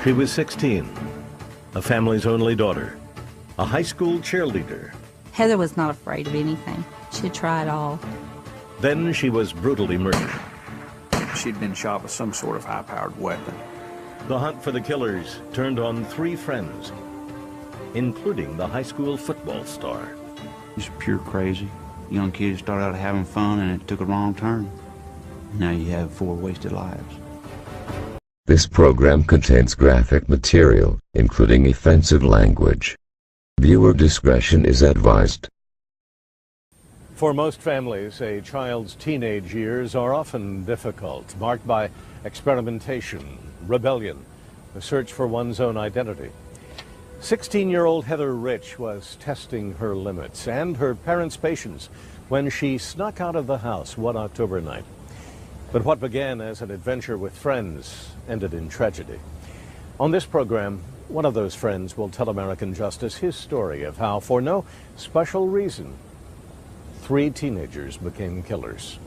She was 16, a family's only daughter, a high school cheerleader. Heather was not afraid of anything. She'd try it all. Then she was brutally murdered. She'd been shot with some sort of high-powered weapon. The hunt for the killers turned on 3 friends, including the high school football star. It's pure crazy. Young kids started out having fun and it took a wrong turn. Now you have 4 wasted lives. This program contains graphic material, including offensive language. Viewer discretion is advised. For most families, a child's teenage years are often difficult, marked by experimentation, rebellion, the search for one's own identity. 16-year-old Heather Rich was testing her limits and her parents' patience when she snuck out of the house one October night. But what began as an adventure with friends ended in tragedy. On this program, one of those friends will tell American Justice his story of how, for no special reason, 3 teenagers became killers.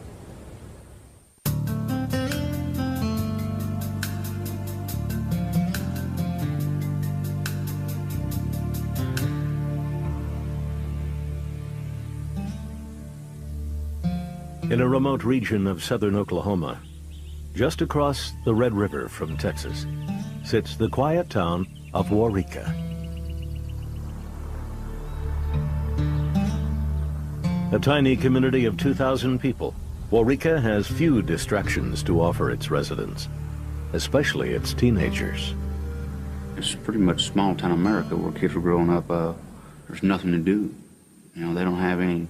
In a remote region of southern Oklahoma, just across the Red River from Texas, sits the quiet town of Waurika. A tiny community of 2,000 people, Waurika has few distractions to offer its residents, especially its teenagers. It's pretty much small town America where kids are growing up. There's nothing to do. You know, they don't have any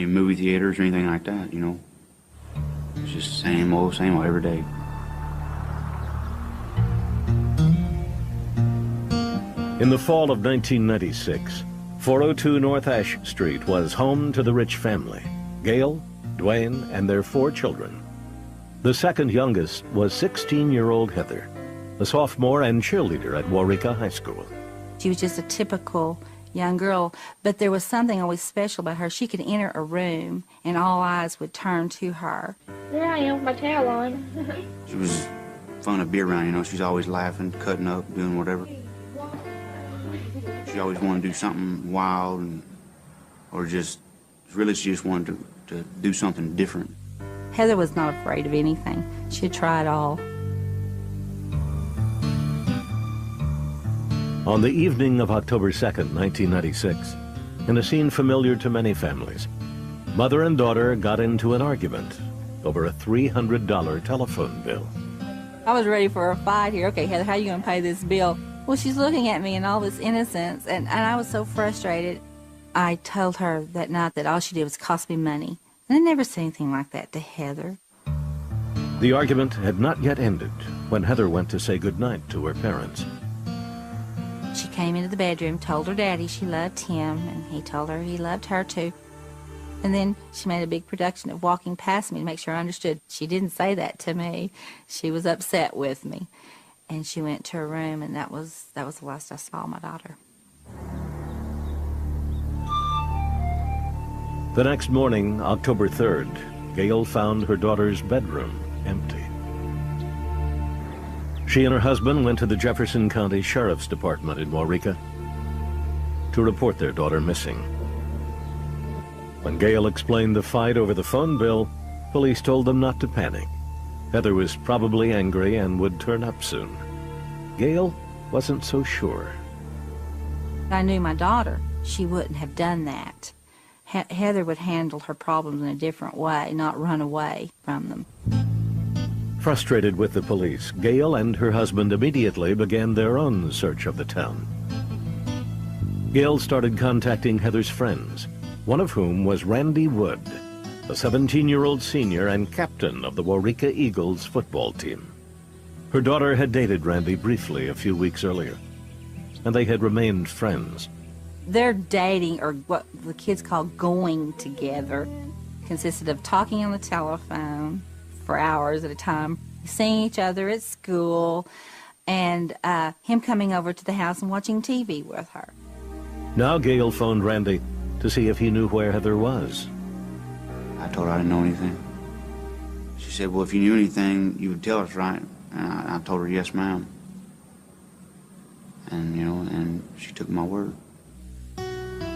movie theaters or anything like that, you know. It's just same old every day. In the fall of 1996, 402 North Ash Street was home to the Rich family, Gail, Dwayne, and their 4 children. The second youngest was 16-year-old Heather, a sophomore and cheerleader at Waurika High School. She was just a typical young girl, but there was something always special about her. She could enter a room and all eyes would turn to her. There I am with my towel on. She was fun to be around, you know. She's always laughing, cutting up, doing whatever. She always wanted to do something wild, or just, really she just wanted to do something different. Heather was not afraid of anything. She'd try it all. On the evening of October 2nd, 1996, in a scene familiar to many families, mother and daughter got into an argument over a $300 telephone bill. I was ready for a fight here. Okay, Heather, how are you going to pay this bill? Well, she's looking at me in all this innocence, and I was so frustrated. I told her that night that all she did was cost me money. And I never said anything like that to Heather. The argument had not yet ended when Heather went to say goodnight to her parents. She came into the bedroom, told her daddy she loved him, and he told her he loved her too. And then she made a big production of walking past me to make sure I understood. She didn't say that to me. She was upset with me. And she went to her room, and that was the last I saw my daughter. The next morning, October 3rd, Gail found her daughter's bedroom empty. She and her husband went to the Jefferson County Sheriff's Department in Waurika to report their daughter missing. When Gail explained the fight over the phone bill, police told them not to panic. Heather was probably angry and would turn up soon. Gail wasn't so sure. I knew my daughter. She wouldn't have done that. Heather would handle her problems in a different way, not run away from them. Frustrated with the police, Gail and her husband immediately began their own search of the town. Gail started contacting Heather's friends, one of whom was Randy Wood, a 17-year-old senior and captain of the Waurika Eagles football team. Her daughter had dated Randy briefly a few weeks earlier, and they had remained friends. Their dating, or what the kids call going together, consisted of talking on the telephone for hours at a time, seeing each other at school, and him coming over to the house and watching TV with her. Now Gail phoned Randy to see if he knew where Heather was. I told her I didn't know anything. She said, well, if you knew anything, you would tell us, right? And I told her, yes, ma'am. And, you know, and she took my word.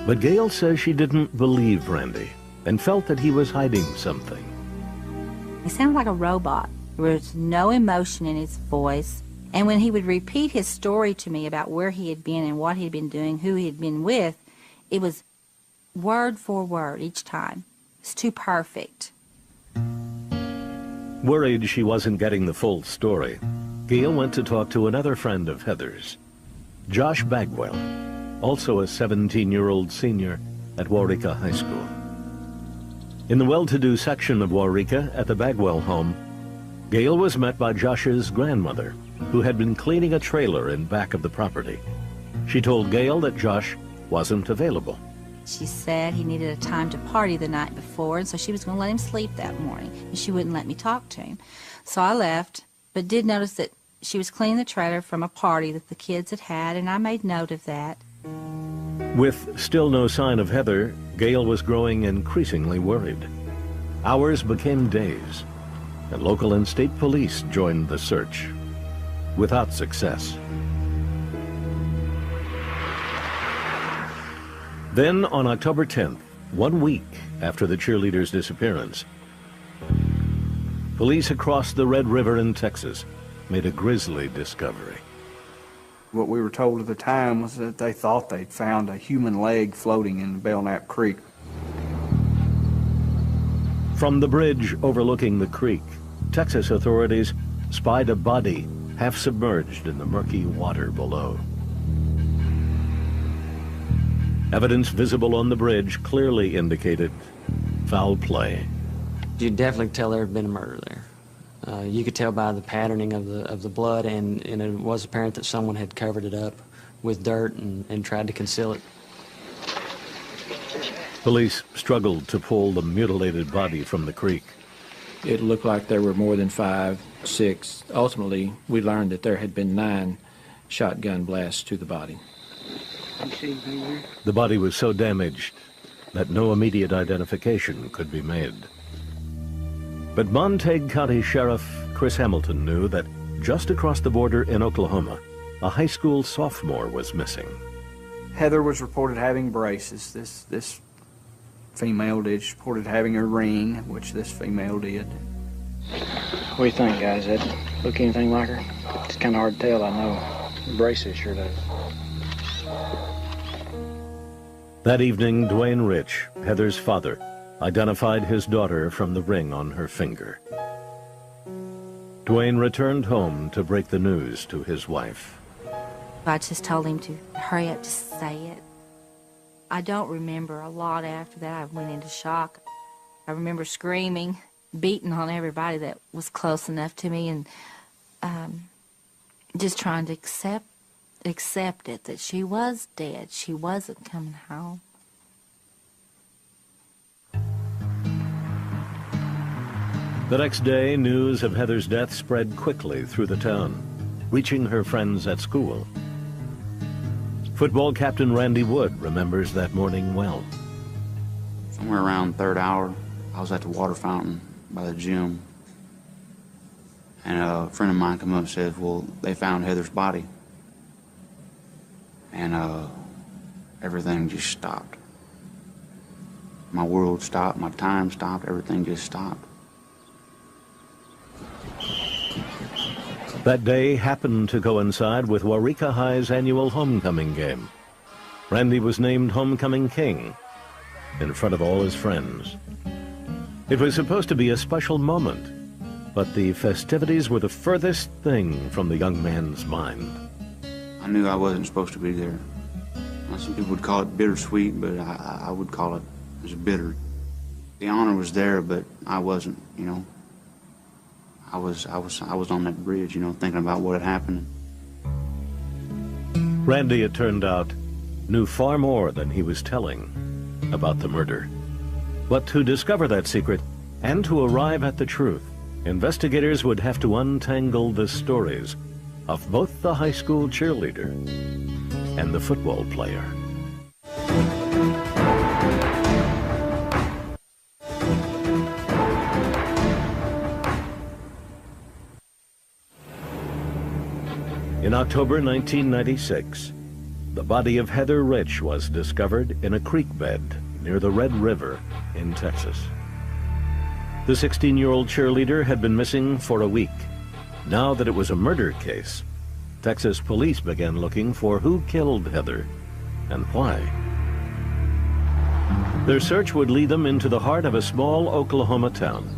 But Gail says she didn't believe Randy and felt that he was hiding something. He sounded like a robot. There was no emotion in his voice. And when he would repeat his story to me about where he had been and what he had been doing, who he had been with, it was word for word each time. It's too perfect. Worried she wasn't getting the full story, Gail went to talk to another friend of Heather's, Josh Bagwell, also a 17-year-old senior at Waurika High School. In the well-to-do section of Waurika at the Bagwell home, Gail was met by Josh's grandmother, who had been cleaning a trailer in back of the property. She told Gail that Josh wasn't available. She said he needed a time to party the night before, and so she was going to let him sleep that morning, and she wouldn't let me talk to him. So I left, but did notice that she was cleaning the trailer from a party that the kids had had, and I made note of that. With still no sign of Heather, Gail was growing increasingly worried. Hours became days, and local and state police joined the search, without success. Then, on October 10th, 1 week after the cheerleader's disappearance, police across the Red River in Texas made a grisly discovery. What we were told at the time was that they thought they'd found a human leg floating in Belknap Creek. From the bridge overlooking the creek, Texas authorities spied a body half submerged in the murky water below. Evidence visible on the bridge clearly indicated foul play. You'd definitely tell there had been a murder there. You could tell by the patterning of the blood, and it was apparent that someone had covered it up with dirt and tried to conceal it. Police struggled to pull the mutilated body from the creek. It looked like there were more than 5, 6. Ultimately, we learned that there had been 9 shotgun blasts to the body. The body was so damaged that no immediate identification could be made. But Montague County Sheriff Chris Hamilton knew that just across the border in Oklahoma, a high school sophomore was missing. Heather was reported having braces. This female did. She reported having a ring, which this female did. What do you think, guys? Does that look anything like her? It's kind of hard to tell, I know. The braces sure does. That evening, Dwayne Rich, Heather's father, identified his daughter from the ring on her finger. Dwayne returned home to break the news to his wife. I just told him to hurry up, just say it. I don't remember a lot after that. I went into shock. I remember screaming, beating on everybody that was close enough to me, and just trying to accept it, that she was dead. She wasn't coming home. The next day, news of Heather's death spread quickly through the town, reaching her friends at school. Football captain Randy Wood remembers that morning well. Somewhere around third hour, I was at the water fountain by the gym, and a friend of mine come up and said, well, they found Heather's body. And everything just stopped. My world stopped, my time stopped, everything just stopped. That day happened to coincide with Waurika High's annual homecoming game. Randy was named homecoming king in front of all his friends. It was supposed to be a special moment, but the festivities were the furthest thing from the young man's mind. I knew I wasn't supposed to be there. Some people would call it bittersweet, but I would call it bitter. The honor was there, but I wasn't, you know. I was on that bridge, you know, thinking about what had happened. Randy, it turned out, knew far more than he was telling about the murder. But to discover that secret and to arrive at the truth, investigators would have to untangle the stories of both the high school cheerleader and the football player. In October 1996, the body of Heather Rich was discovered in a creek bed near the Red River in Texas. The 16-year-old cheerleader had been missing for a week. Now that it was a murder case, Texas police began looking for who killed Heather and why. Their search would lead them into the heart of a small Oklahoma town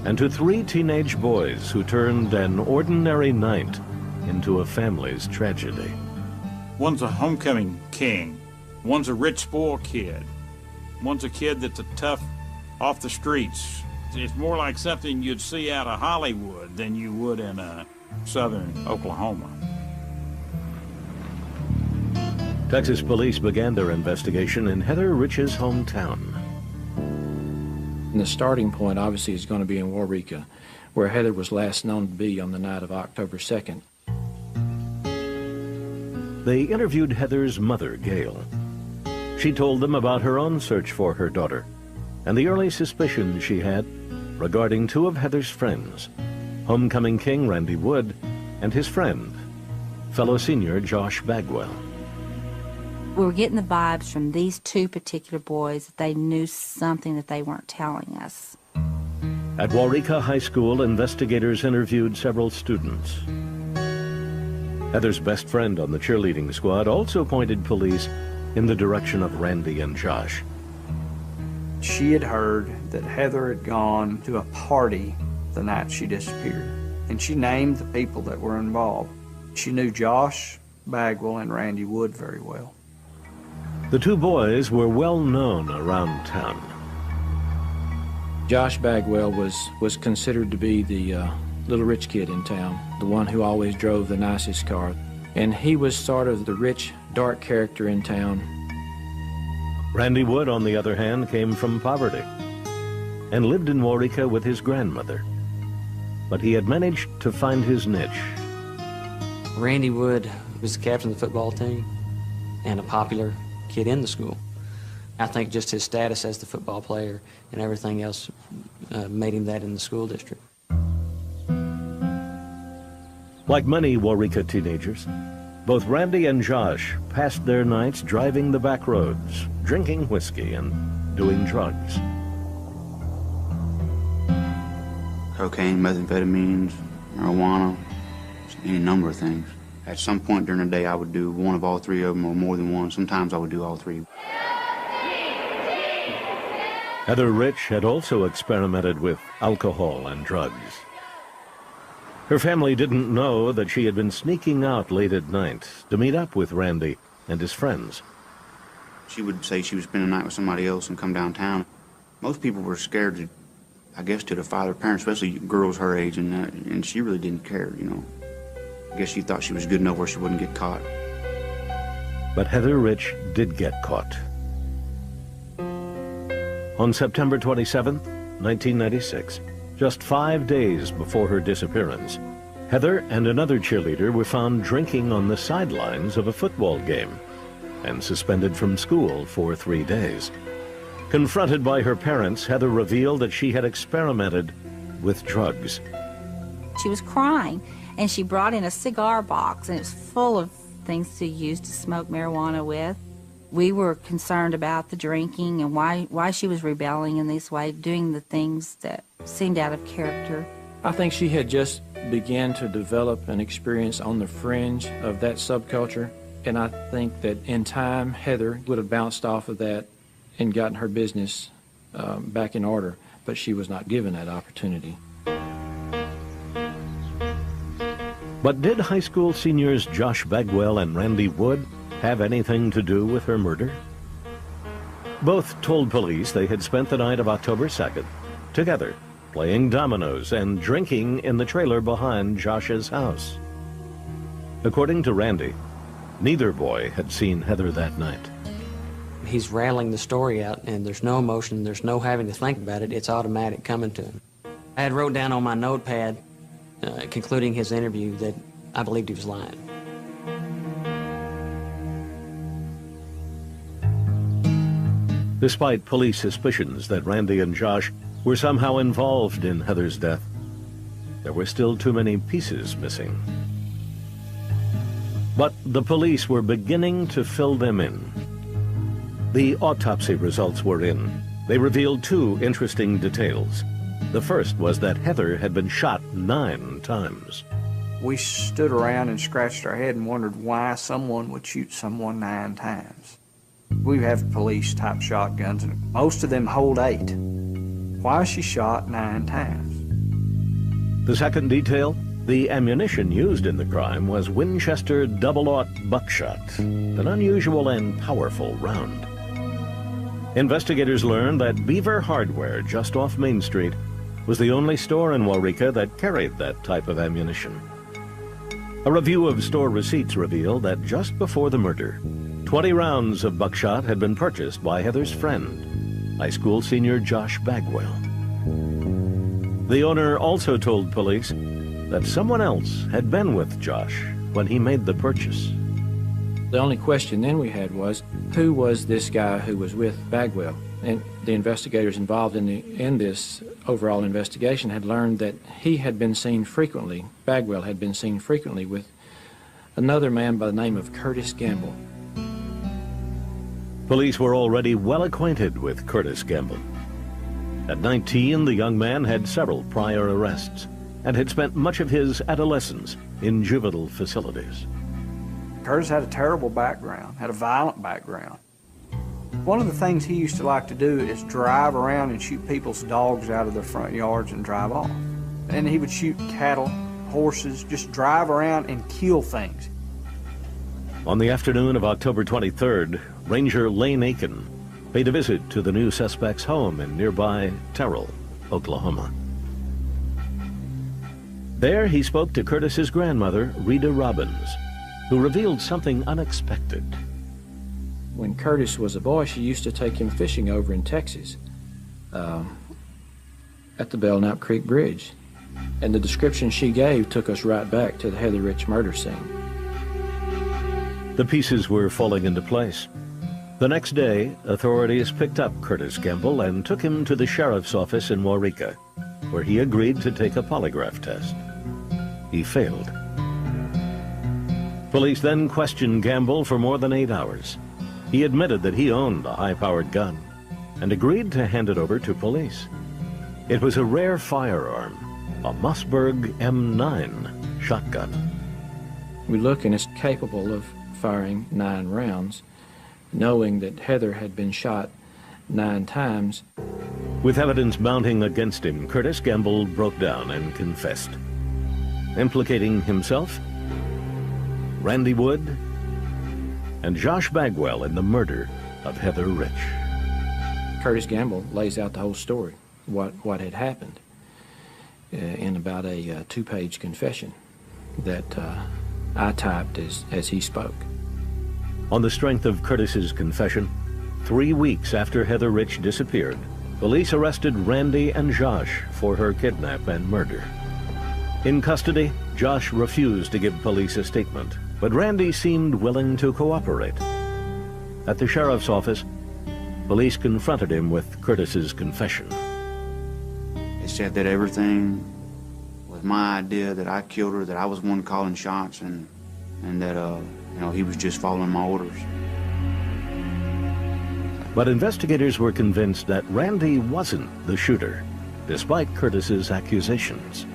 and to 3 teenage boys who turned an ordinary night into a family's tragedy. One's a homecoming king. One's a rich, spoiled kid. One's a kid that's a tough off the streets. It's more like something you'd see out of Hollywood than you would in southern Oklahoma. Texas police began their investigation in Heather Rich's hometown. And the starting point obviously is going to be in Waurika, where Heather was last known to be on the night of October 2nd. They interviewed Heather's mother, Gail. She told them about her own search for her daughter and the early suspicions she had regarding 2 of Heather's friends, homecoming king Randy Wood and his friend, fellow senior Josh Bagwell. We were getting the vibes from these 2 particular boys that they knew something that they weren't telling us. At Waurika High School, investigators interviewed several students. Heather's best friend on the cheerleading squad also pointed police in the direction of Randy and Josh. She had heard that Heather had gone to a party the night she disappeared, and she named the people that were involved. She knew Josh Bagwell and Randy Wood very well. The 2 boys were well known around town. Josh Bagwell was considered to be the little rich kid in town, the one who always drove the nicest car. And he was sort of the rich, dark character in town. Randy Wood, on the other hand, came from poverty and lived in Waurika with his grandmother. But he had managed to find his niche. Randy Wood was the captain of the football team and a popular kid in the school. I think just his status as the football player and everything else made him that in the school district. Like many Waurika teenagers, both Randy and Josh passed their nights driving the back roads, drinking whiskey, and doing drugs. Cocaine, methamphetamines, marijuana, any number of things. At some point during the day, I would do one of all 3 of them or more than one. Sometimes I would do all 3. Heather Rich had also experimented with alcohol and drugs. Her family didn't know that she had been sneaking out late at night to meet up with Randy and his friends. She would say she would spend the night with somebody else and come downtown. Most people were scared to, I guess, to defy their parents, especially girls her age, and she really didn't care, you know. I guess she thought she was good enough where she wouldn't get caught. But Heather Rich did get caught. On September 27th, 1996, just 5 days before her disappearance, Heather and another cheerleader were found drinking on the sidelines of a football game and suspended from school for 3 days. Confronted by her parents, Heather revealed that she had experimented with drugs. She was crying, and she brought in a cigar box, and it was full of things to use to smoke marijuana with. We were concerned about the drinking and why she was rebelling in this way, doing the things that seemed out of character. I think she had just began to develop an experience on the fringe of that subculture, and I think that in time, Heather would have bounced off of that and gotten her business back in order, but she was not given that opportunity. But did high school seniors Josh Bagwell and Randy Wood have anything to do with her murder? Both told police they had spent the night of October 2nd together, playing dominoes and drinking in the trailer behind Josh's house. According to Randy, neither boy had seen Heather that night. He's rattling the story out, and there's no emotion, there's no having to think about it, it's automatic coming to him. I had wrote down on my notepad, concluding his interview, that I believed he was lying. Despite police suspicions that Randy and Josh were somehow involved in Heather's death, there were still too many pieces missing. But the police were beginning to fill them in. The autopsy results were in. They revealed two interesting details. The first was that Heather had been shot 9 times. We stood around and scratched our head and wondered why someone would shoot someone 9 times. We have police-type shotguns, and most of them hold 8. Why was she shot 9 times? The second detail, the ammunition used in the crime was Winchester double-aught buckshot, an unusual and powerful round. Investigators learned that Beaver Hardware, just off Main Street, was the only store in Waurika that carried that type of ammunition. A review of store receipts revealed that just before the murder, 20 rounds of buckshot had been purchased by Heather's friend, high school senior Josh Bagwell. The owner also told police that someone else had been with Josh when he made the purchase. The only question then we had was, who was this guy who was with Bagwell? And the investigators involved in this overall investigation had learned that he had been seen frequently, Bagwell had been seen frequently with another man by the name of Curtis Gamble. Police were already well acquainted with Curtis Gamble. At 19, the young man had several prior arrests and had spent much of his adolescence in juvenile facilities. Curtis had a terrible background, had a violent background. One of the things he used to like to do is drive around and shoot people's dogs out of their front yards and drive off. And he would shoot cattle, horses, just drive around and kill things. On the afternoon of October 23rd, Ranger Lane Aiken paid a visit to the new suspect's home in nearby Terrell, Oklahoma. There he spoke to Curtis's grandmother, Rita Robbins, who revealed something unexpected. When Curtis was a boy, she used to take him fishing over in Texas at the Belknap Creek Bridge. And the description she gave took us right back to the Heather Rich murder scene. The pieces were falling into place. The next day, authorities picked up Curtis Gamble and took him to the sheriff's office in Waurika, where he agreed to take a polygraph test. He failed. Police then questioned Gamble for more than 8 hours. He admitted that he owned a high-powered gun and agreed to hand it over to police. It was a rare firearm, a Mossberg M9 shotgun. We look and it's capable of firing 9 rounds, knowing that Heather had been shot 9 times. With evidence mounting against him, Curtis Gamble broke down and confessed, implicating himself, Randy Wood, and Josh Bagwell in the murder of Heather Rich. Curtis Gamble lays out the whole story, what had happened, in about a 2-page confession that I typed as he spoke. On the strength of Curtis's confession, 3 weeks after Heather Rich disappeared, police arrested Randy and Josh for her kidnap and murder. In custody, Josh refused to give police a statement, but Randy seemed willing to cooperate. At the sheriff's office, police confronted him with Curtis's confession. They said that everything was my idea, that I killed her, that I was the one calling shots, and that, he was just following my orders. But investigators were convinced that Randy wasn't the shooter, despite Curtis's accusations.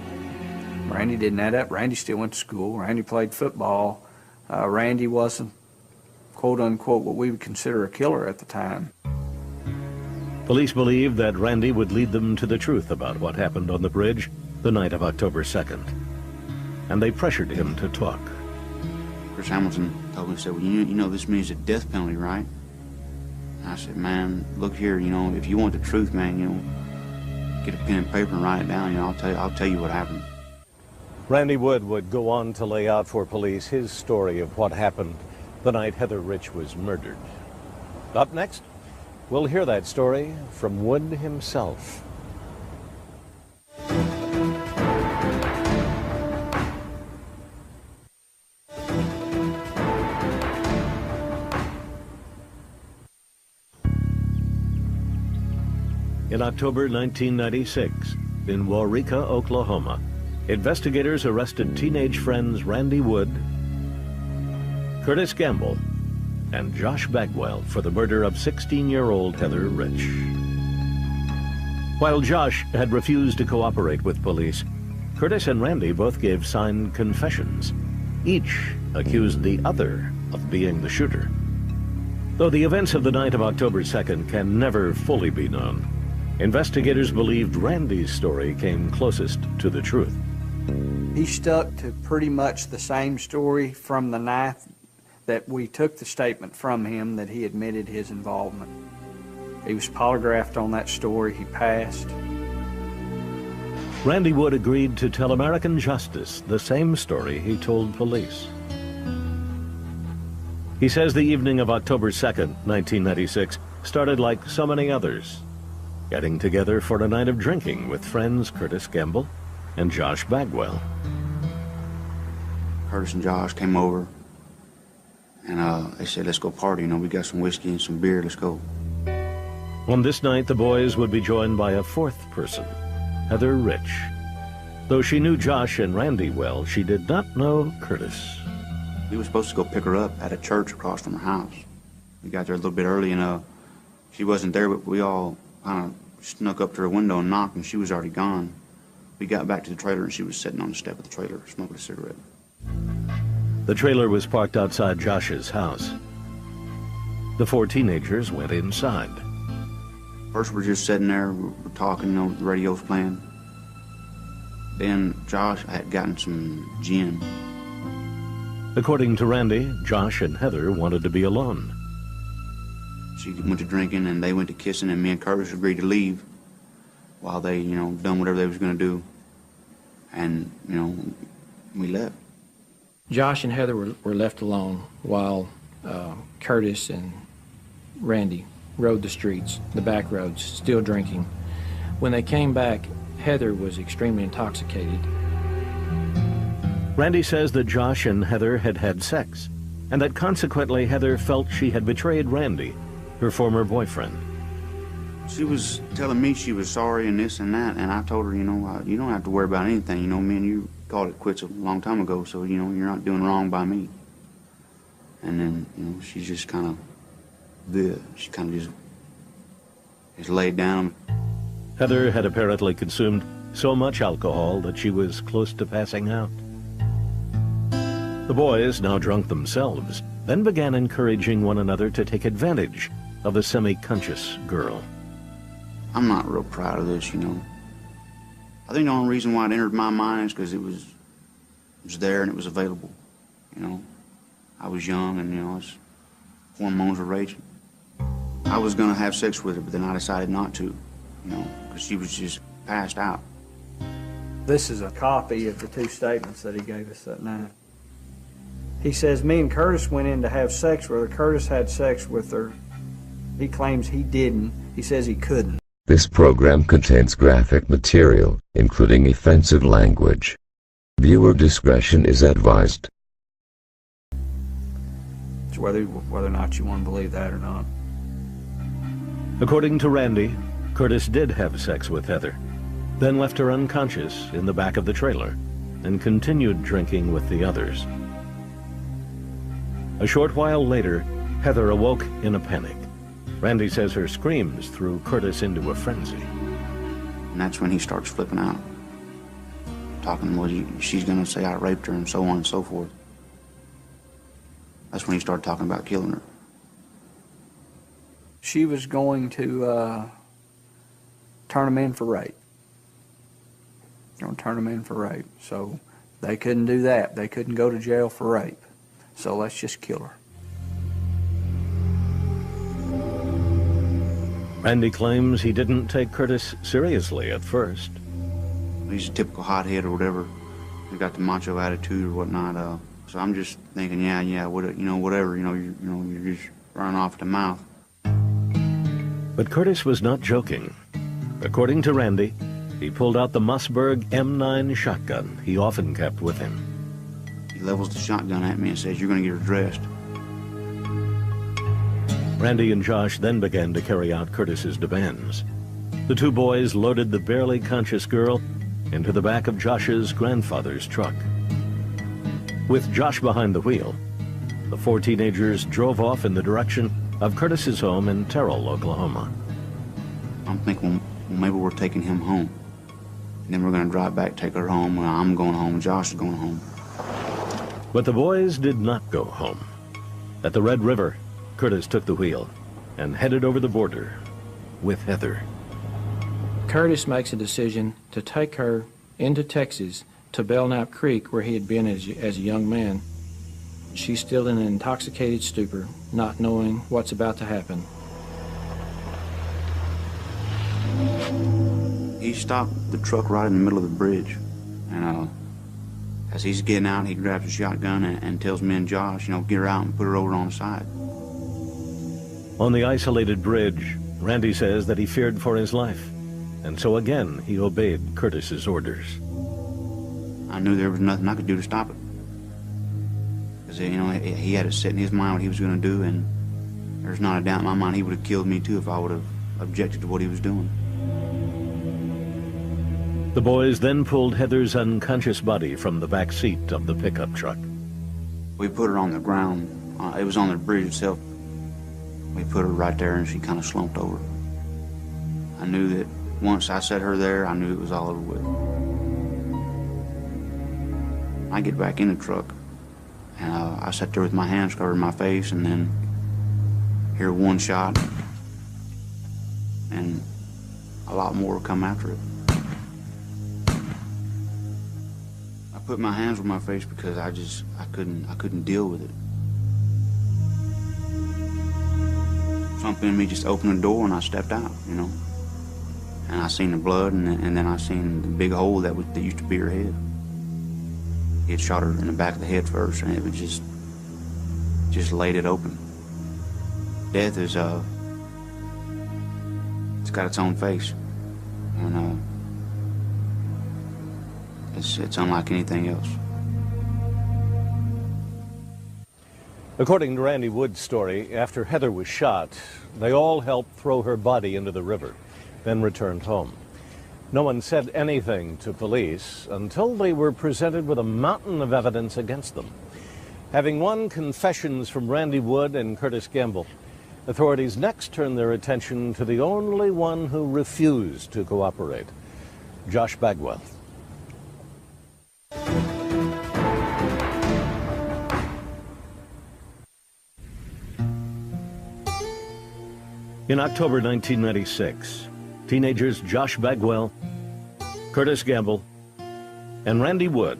Randy didn't add up. Randy still went to school. Randy played football. Randy wasn't, quote-unquote, what we would consider a killer at the time. Police believed that Randy would lead them to the truth about what happened on the bridge the night of October 2nd, and they pressured him to talk. Chris Hamilton told me, said, well, you know this means a death penalty, right? And I said, man, look here, if you want the truth, man, get a pen and paper and write it down, I'll tell you what happened. Randy Wood would go on to lay out for police his story of what happened the night Heather Rich was murdered. Up next, we'll hear that story from Wood himself. In October 1996, in Waurika, Oklahoma, investigators arrested teenage friends Randy Wood Curtis Gamble, and Josh Bagwell for the murder of 16-year-old Heather Rich. While Josh had refused to cooperate with police, Curtis and Randy both gave signed confessions. Each accused the other of being the shooter. Though the events of the night of October 2nd can never fully be known, investigators believed Randy's story came closest to the truth. He stuck to pretty much the same story from the night that we took the statement from him that he admitted his involvement. He was polygraphed on that story. He passed. Randy Wood agreed to tell American Justice the same story he told police. He says the evening of October 2nd, 1996, started like so many others, getting together for a night of drinking with friends Curtis Gamble and Josh Bagwell. Curtis and Josh came over, and they said, let's go party. You know, we got some whiskey and some beer, let's go. On this night, the boys would be joined by a fourth person, Heather Rich. Though she knew Josh and Randy well, she did not know Curtis. We were supposed to go pick her up at a church across from her house. We got there a little bit early, and she wasn't there, but we all kind of snuck up to her window and knocked, and she was already gone. We got back to the trailer, and she was sitting on the step of the trailer smoking a cigarette. The trailer was parked outside Josh's house. The four teenagers went inside. First, we're just sitting there, we're talking, you know, the radio's playing. Then Josh had gotten some gin. According to Randy, Josh and Heather wanted to be alone. She went to drinking, and they went to kissing, and me and Curtis agreed to leave while they, you know, done whatever they was going to do. And, you know, we left. Josh and Heather were left alone while Curtis and Randy rode the streets, the back roads, still drinking. When they came back, Heather was extremely intoxicated. Randy says that Josh and Heather had had sex, and that consequently Heather felt she had betrayed Randy, her former boyfriend. She was telling me she was sorry and this and that, and I told her, you know, you don't have to worry about anything. You know, me and you called it quits a long time ago, so, you know, you're not doing wrong by me. And then, you know, she just kind of, she kind of just laid down. Heather had apparently consumed so much alcohol that she was close to passing out. The boys, now drunk themselves, then began encouraging one another to take advantage of the semi-conscious girl. I'm not real proud of this, you know. I think the only reason why it entered my mind is because it was there and it was available, you know. I was young and, you know, hormones were raging. I was going to have sex with her, but then I decided not to, you know, because she was just passed out. This is a copy of the two statements that he gave us that night. He says, me and Curtis went in to have sex with her. Curtis had sex with her. He claims he didn't. He says he couldn't. This program contains graphic material, including offensive language. Viewer discretion is advised. It's whether or not you want to believe that or not. According to Randy, Curtis did have sex with Heather, then left her unconscious in the back of the trailer and continued drinking with the others. A short while later, Heather awoke in a panic. Randy says her screams threw Curtis into a frenzy. And that's when he starts flipping out. Talking, well, she's going to say I raped her and so on and so forth. That's when he started talking about killing her. She was going to turn him in for rape. Going to turn him in for rape. So they couldn't do that. They couldn't go to jail for rape. So let's just kill her. Randy claims he didn't take Curtis seriously at first. He's a typical hothead or whatever. He's got the macho attitude or whatnot. So I'm just thinking, yeah, whatever, you're just running off at the mouth. But Curtis was not joking. According to Randy, he pulled out the Mossberg M9 shotgun he often kept with him. He levels the shotgun at me and says, you're going to get her dressed. Randy and Josh then began to carry out Curtis's demands. The two boys loaded the barely conscious girl into the back of Josh's grandfather's truck. With Josh behind the wheel, the four teenagers drove off in the direction of Curtis's home in Terrell, Oklahoma. I'm thinking, well, maybe we're taking him home. And then we're going to drive back, take her home. Well, I'm going home, Josh is going home. But the boys did not go home. At the Red River, Curtis took the wheel and headed over the border with Heather. Curtis makes a decision to take her into Texas to Belknap Creek, where he had been as a young man. She's still in an intoxicated stupor, not knowing what's about to happen. He stopped the truck right in the middle of the bridge. And as he's getting out, he grabs a shotgun and tells me and Josh, you know, get her out and put her over on the side. On the isolated bridge, Randy says that he feared for his life, and so again he obeyed Curtis's orders. I knew there was nothing I could do to stop it. Because, you know, he had it set in his mind what he was going to do, and there's not a doubt in my mind he would have killed me too if I would have objected to what he was doing. The boys then pulled Heather's unconscious body from the back seat of the pickup truck. We put her on the ground. It was on the bridge itself. We put her right there, and she kind of slumped over. I knew that once I set her there, I knew it was all over with. I get back in the truck, and I sat there with my hands covered in my face, and then hear one shot, and a lot more come after it. I put my hands on my face because I couldn't deal with it. Something in me just opened the door and I stepped out, you know. And I seen the blood, and then I seen the big hole that used to be her head. He had shot her in the back of the head first, and it was just laid it open. Death is it's got its own face, and it's unlike anything else. According to Randy Wood's story, after Heather was shot, they all helped throw her body into the river, then returned home. No one said anything to police until they were presented with a mountain of evidence against them. Having won confessions from Randy Wood and Curtis Gamble, authorities next turned their attention to the only one who refused to cooperate, Josh Bagwell. In October 1996, teenagers Josh Bagwell, Curtis Gamble, and Randy Wood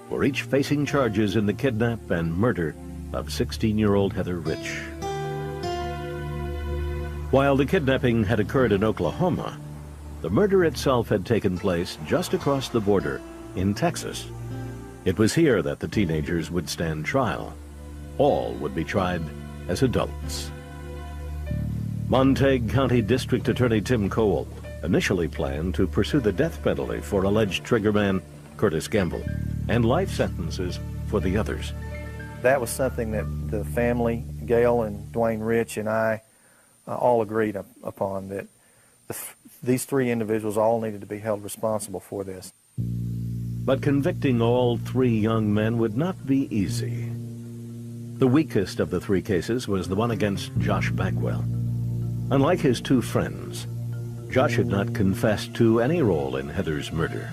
were each facing charges in the kidnap and murder of 16-year-old Heather Rich. While the kidnapping had occurred in Oklahoma, the murder itself had taken place just across the border in Texas. It was here that the teenagers would stand trial. All would be tried as adults. Montague County District Attorney Tim Cole initially planned to pursue the death penalty for alleged triggerman Curtis Gamble and life sentences for the others. That was something that the family, Gail and Dwayne Rich and I, all agreed upon, that these three individuals all needed to be held responsible for this. But convicting all three young men would not be easy. The weakest of the three cases was the one against Josh Bagwell. Unlike his two friends, Josh had not confessed to any role in Heather's murder.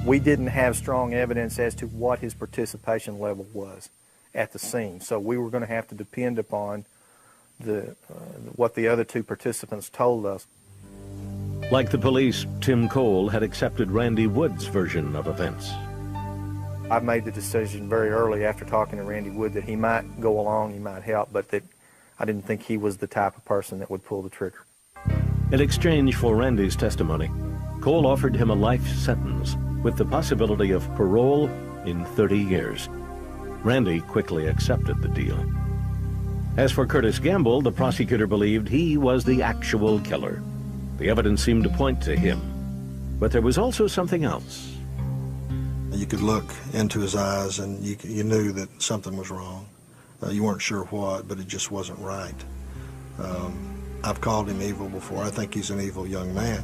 We didn't have strong evidence as to what his participation level was at the scene, so we were going to have to depend upon what the other two participants told us. Like the police, Tim Cole had accepted Randy Wood's version of events. I made the decision very early after talking to Randy Wood that he might go along, he might help, but that I didn't think he was the type of person that would pull the trigger. In exchange for Randy's testimony, Cole offered him a life sentence with the possibility of parole in 30 years. Randy quickly accepted the deal. As for Curtis Gamble, the prosecutor believed he was the actual killer. The evidence seemed to point to him. But there was also something else. You could look into his eyes and you knew that something was wrong. You weren't sure what, but it just wasn't right. I've called him evil before. I think he's an evil young man.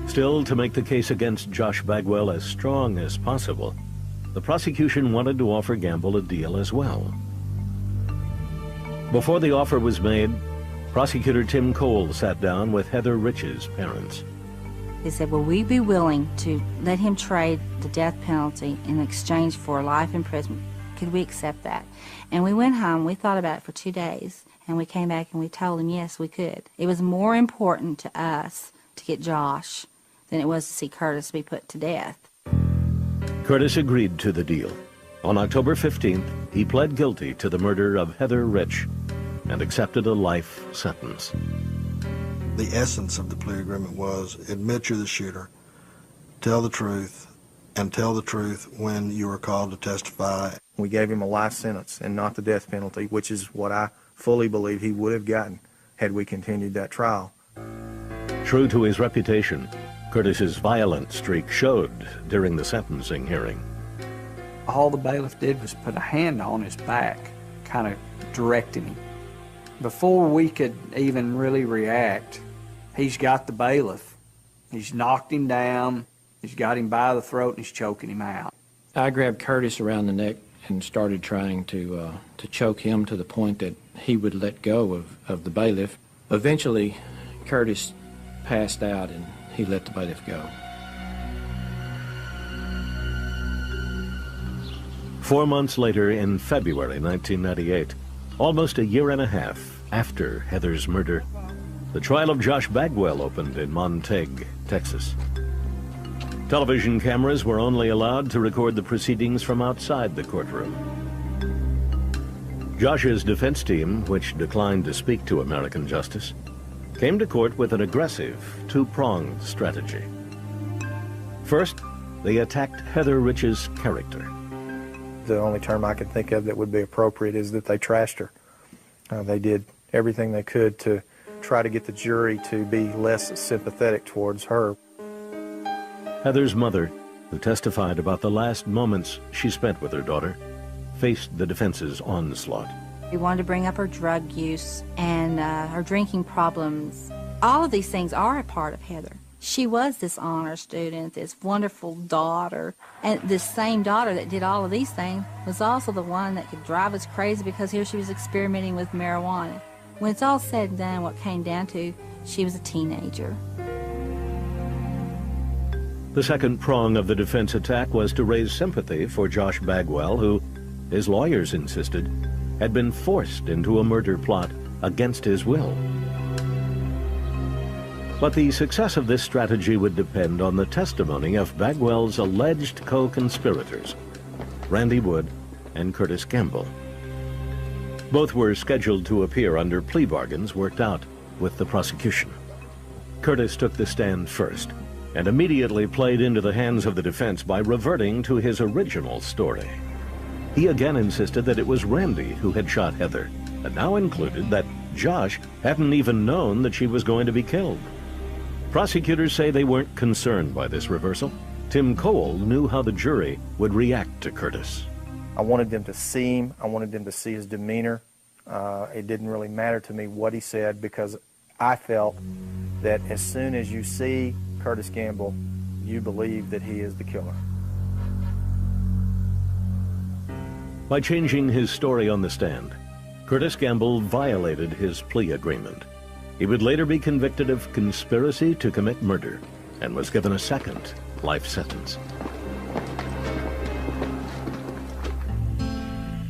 Still, to make the case against Josh Bagwell as strong as possible, the prosecution wanted to offer Gamble a deal as well. Before the offer was made, prosecutor Tim Cole sat down with Heather Rich's parents. He said, will we be willing to let him trade the death penalty in exchange for life imprisonment? Could we accept that? And we went home, we thought about it for 2 days, and we came back and we told him, yes, we could. It was more important to us to get Josh than it was to see Curtis be put to death. Curtis agreed to the deal. On October 15th, he pled guilty to the murder of Heather Rich and accepted a life sentence. The essence of the plea agreement was admit you're the shooter, tell the truth, and tell the truth when you are called to testify. We gave him a life sentence and not the death penalty, which is what I fully believe he would have gotten had we continued that trial. True to his reputation, Curtis's violent streak showed during the sentencing hearing. All the bailiff did was put a hand on his back, kind of directing him. Before we could even really react, he's got the bailiff. He's knocked him down, he's got him by the throat, and he's choking him out. I grabbed Curtis around the neck and started trying to choke him to the point that he would let go of the bailiff. Eventually, Curtis passed out and he let the bailiff go. 4 months later, in February 1998, almost a year and a half after Heather's murder, the trial of Josh Bagwell opened in Montague, Texas. Television cameras were only allowed to record the proceedings from outside the courtroom. Josh's defense team, which declined to speak to American justice, came to court with an aggressive, two-pronged strategy. First, they attacked Heather Rich's character. The only term I can think of that would be appropriate is that they trashed her. They did everything they could to try to get the jury to be less sympathetic towards her. Heather's mother, who testified about the last moments she spent with her daughter, faced the defense's onslaught. We wanted to bring up her drug use and her drinking problems. All of these things are a part of Heather. She was this honor student, this wonderful daughter, and this same daughter that did all of these things was also the one that could drive us crazy because here she was experimenting with marijuana. When it's all said and done, what came down to, she was a teenager. The second prong of the defense attack was to raise sympathy for Josh Bagwell, who, his lawyers insisted, had been forced into a murder plot against his will. But the success of this strategy would depend on the testimony of Bagwell's alleged co-conspirators, Randy Wood and Curtis Gamble. Both were scheduled to appear under plea bargains worked out with the prosecution. Curtis took the stand first and immediately played into the hands of the defense by reverting to his original story. He again insisted that it was Randy who had shot Heather, and now included that Josh hadn't even known that she was going to be killed. Prosecutors say they weren't concerned by this reversal. Tim Cole knew how the jury would react to Curtis. I wanted them to see him. I wanted them to see his demeanor. It didn't really matter to me what he said because I felt that as soon as you see Curtis Gamble, you believe that he is the killer. By changing his story on the stand, Curtis Gamble violated his plea agreement. He would later be convicted of conspiracy to commit murder and was given a second life sentence.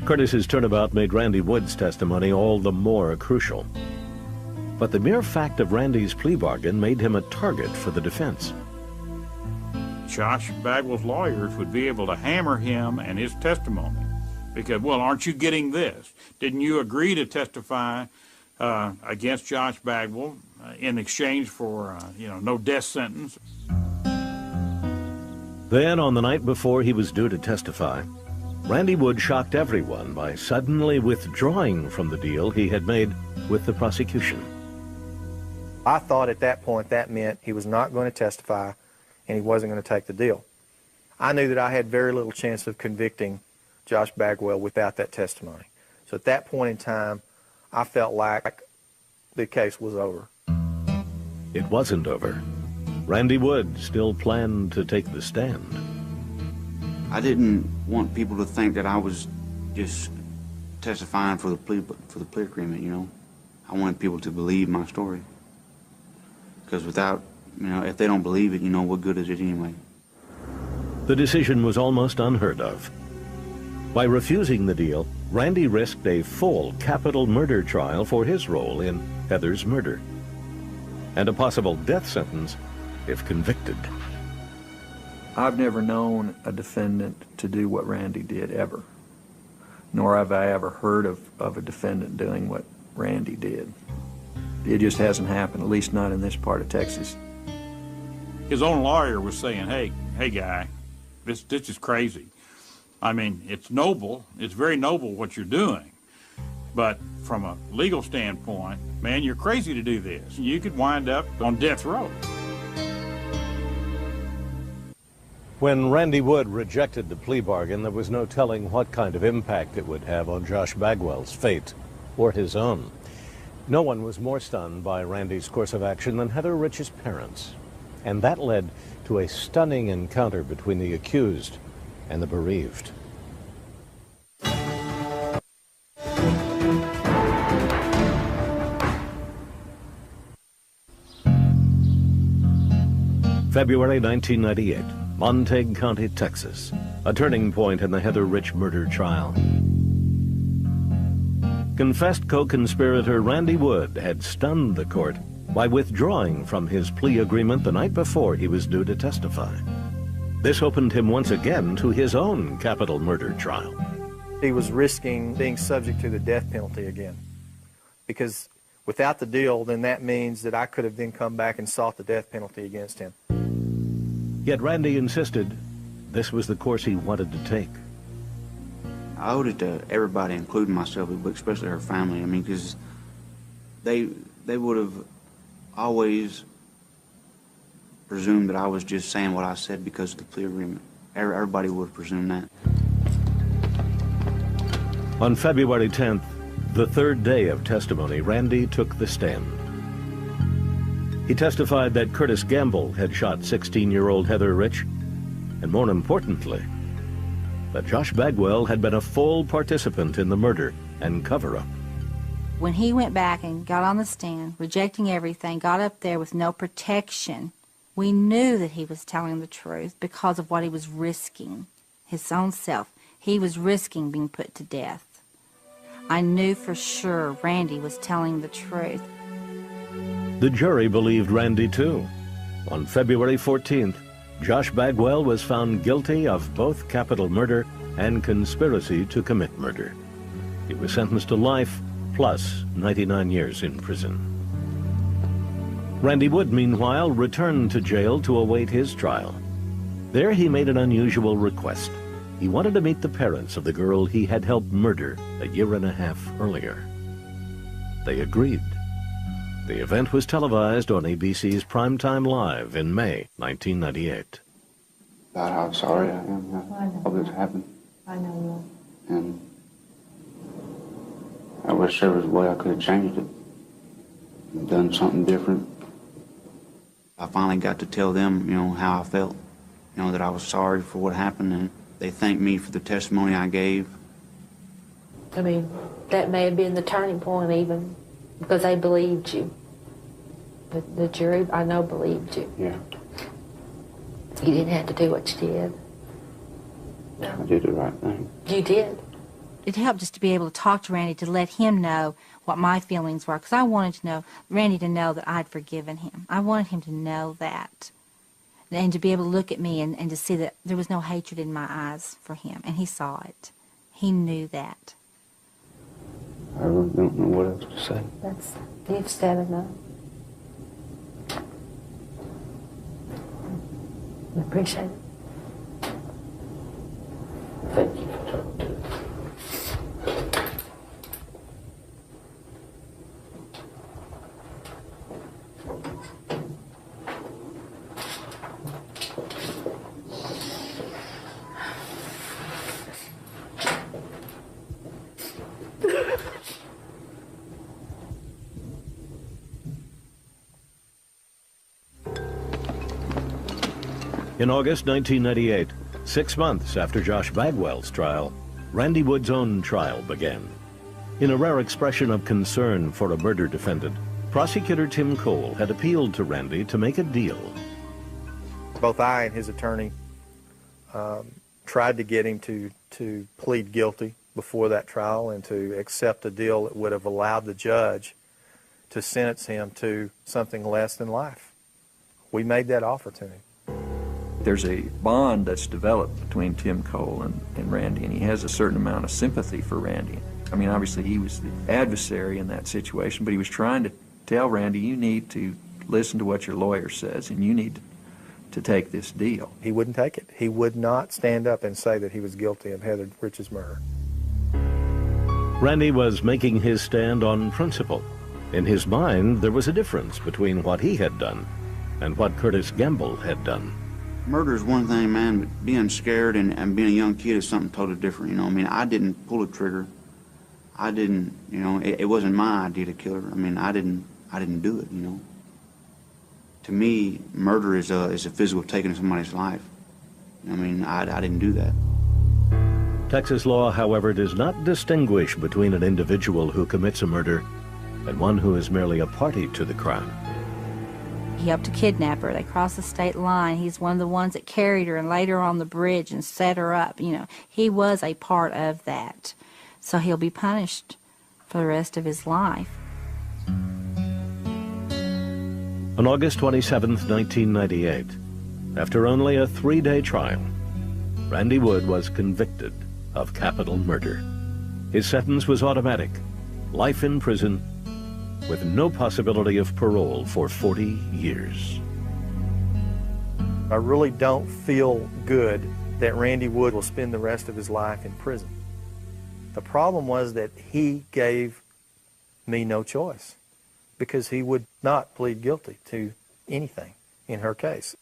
Curtis's turnabout made Randy Wood's testimony all the more crucial. But the mere fact of Randy's plea bargain made him a target for the defense. Josh Bagwell's lawyers would be able to hammer him and his testimony because, well, aren't you getting this? Didn't you agree to testify against Josh Bagwell in exchange for, no death sentence? Then, on the night before he was due to testify, Randy Wood shocked everyone by suddenly withdrawing from the deal he had made with the prosecution. I thought at that point that meant he was not going to testify and he wasn't going to take the deal. I knew that I had very little chance of convicting Josh Bagwell without that testimony. So at that point in time, I felt like the case was over. It wasn't over. Randy Wood still planned to take the stand. I didn't want people to think that I was just testifying for the plea agreement, you know. I wanted people to believe my story. Because without, you know, if they don't believe it, you know, what good is it anyway? The decision was almost unheard of. By refusing the deal, Randy risked a full capital murder trial for his role in Heather's murder, and a possible death sentence if convicted. I've never known a defendant to do what Randy did, ever. Nor have I ever heard of a defendant doing what Randy did. It just hasn't happened, at least not in this part of Texas. His own lawyer was saying, hey guy, this is crazy. I mean, it's noble, it's very noble what you're doing, but from a legal standpoint, man, you're crazy to do this. You could wind up on death row. When Randy Wood rejected the plea bargain, there was no telling what kind of impact it would have on Josh Bagwell's fate, or his own. No one was more stunned by Randy's course of action than Heather Rich's parents, and that led to a stunning encounter between the accused and the bereaved. February 1998, Montague County, Texas, a turning point in the Heather Rich murder trial. Confessed co-conspirator Randy Wood had stunned the court by withdrawing from his plea agreement the night before he was due to testify. This opened him once again to his own capital murder trial. He was risking being subject to the death penalty again, because without the deal, then that means that I could have then come back and sought the death penalty against him. Yet Randy insisted this was the course he wanted to take. I owed it to everybody, including myself, but especially her family. I mean, because they would have always presumed that I was just saying what I said because of the plea agreement. Everybody would have presumed that. On February 10th, the third day of testimony, Randy took the stand. He testified that Curtis Gamble had shot 16-year-old Heather Rich, and more importantly, that Josh Bagwell had been a full participant in the murder and cover-up. When he went back and got on the stand, rejecting everything, got up there with no protection, we knew that he was telling the truth because of what he was risking, his own self. He was risking being put to death. I knew for sure Randy was telling the truth. The jury believed Randy too. On February 14th, Josh Bagwell was found guilty of both capital murder and conspiracy to commit murder. He was sentenced to life plus 99 years in prison. Randy Wood, meanwhile, returned to jail to await his trial. There he made an unusual request. He wanted to meet the parents of the girl he had helped murder a year and a half earlier. They agreed. The event was televised on ABC's Primetime Live in May 1998. About how sorry I am that all this happened. I know you. And I wish there was a way I could have changed it and done something different. I finally got to tell them, you know, how I felt, you know, that I was sorry for what happened, and they thanked me for the testimony I gave. I mean, that may have been the turning point even, because they believed you. The jury, I know, believed you. Yeah. You didn't have to do what you did. I did the right thing. You did. It helped just to be able to talk to Randy, to let him know what my feelings were, because I wanted to know, Randy to know that I'd forgiven him. I wanted him to know that, and to be able to look at me and to see that there was no hatred in my eyes for him, and he saw it. He knew that. I really don't know what else to say. You've said enough. I appreciate it. Thank you for talking to me. In August 1998, 6 months after Josh Bagwell's trial, Randy Wood's own trial began. In a rare expression of concern for a murder defendant, prosecutor Tim Cole had appealed to Randy to make a deal. Both I and his attorney tried to get him to plead guilty before that trial and to accept a deal that would have allowed the judge to sentence him to something less than life. We made that offer to him. There's a bond that's developed between Tim Cole and Randy, and he has a certain amount of sympathy for Randy. I mean, obviously he was the adversary in that situation, but he was trying to tell Randy, you need to listen to what your lawyer says, and you need to take this deal. He wouldn't take it. He would not stand up and say that he was guilty of Heather Rich's murder. Randy was making his stand on principle. In his mind, there was a difference between what he had done and what Curtis Gamble had done. Murder is one thing, man, but being scared and being a young kid is something totally different, you know. I mean, I didn't pull a trigger. I didn't, you know, it wasn't my idea to kill her. I mean, I didn't do it, you know. To me, murder is a physical taking of somebody's life. I mean, I didn't do that. Texas law, however, does not distinguish between an individual who commits a murder and one who is merely a party to the crime. He helped to kidnap her. They crossed the state line. He's one of the ones that carried her and laid her on the bridge and set her up. You know, he was a part of that. So he'll be punished for the rest of his life. On August 27, 1998, after only a 3-day trial, Randy Wood was convicted of capital murder. His sentence was automatic, life in prison, with no possibility of parole for 40 years. I really don't feel good that Randy Wood will spend the rest of his life in prison. The problem was that he gave me no choice because he would not plead guilty to anything in her case.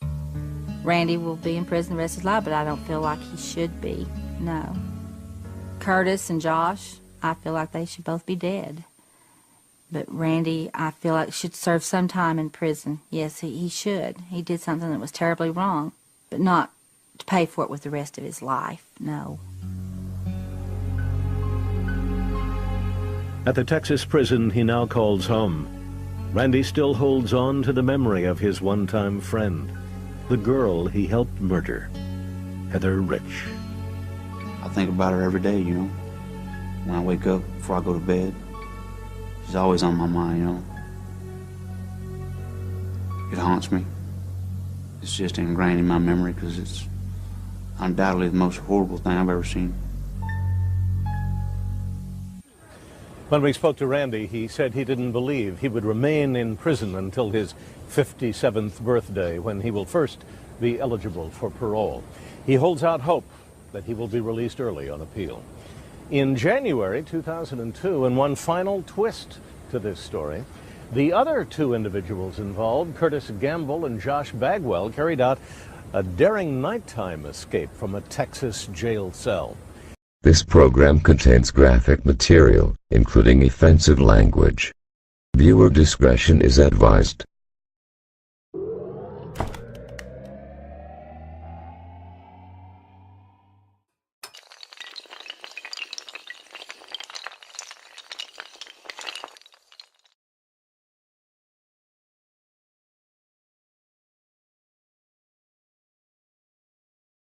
Randy will be in prison the rest of his life, but I don't feel like he should be, no. Curtis and Josh, I feel like they should both be dead. But Randy, I feel like should serve some time in prison. Yes, he should. He did something that was terribly wrong, but not to pay for it with the rest of his life, no. At the Texas prison he now calls home, Randy still holds on to the memory of his one-time friend, the girl he helped murder, Heather Rich. I think about her every day, you know. When I wake up, before I go to bed, she's always on my mind, you know. It haunts me. It's just ingrained in my memory because it's undoubtedly the most horrible thing I've ever seen. When we spoke to Randy, he said he didn't believe he would remain in prison until his 57th birthday, when he will first be eligible for parole. He holds out hope that he will be released early on appeal. In January 2002, in one final twist to this story, the other two individuals involved, Curtis Gamble and Josh Bagwell, carried out a daring nighttime escape from a Texas jail cell. This program contains graphic material, including offensive language. Viewer discretion is advised.